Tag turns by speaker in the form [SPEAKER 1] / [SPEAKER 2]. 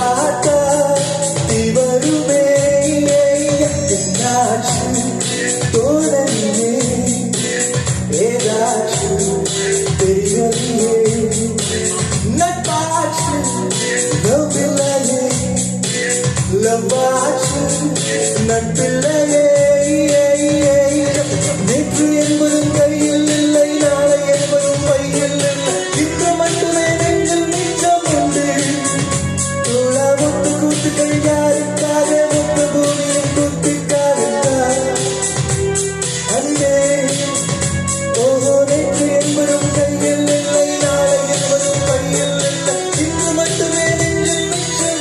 [SPEAKER 1] பார்த்தா தீவருமே என்னாச்சு தோழனே ஏதாச்சு தெரியலையே நட்பாச்சு லவ்வில்லையே லவ்வாச்சு நட்பில்லையே நேற்று என்பதும் கையில் இல்லை நாளை என்பதும் பையில் இல்லை இன்று மட்டுமே நெஞ்சில் மிச்சம் உண்டு கூத்துக்கள்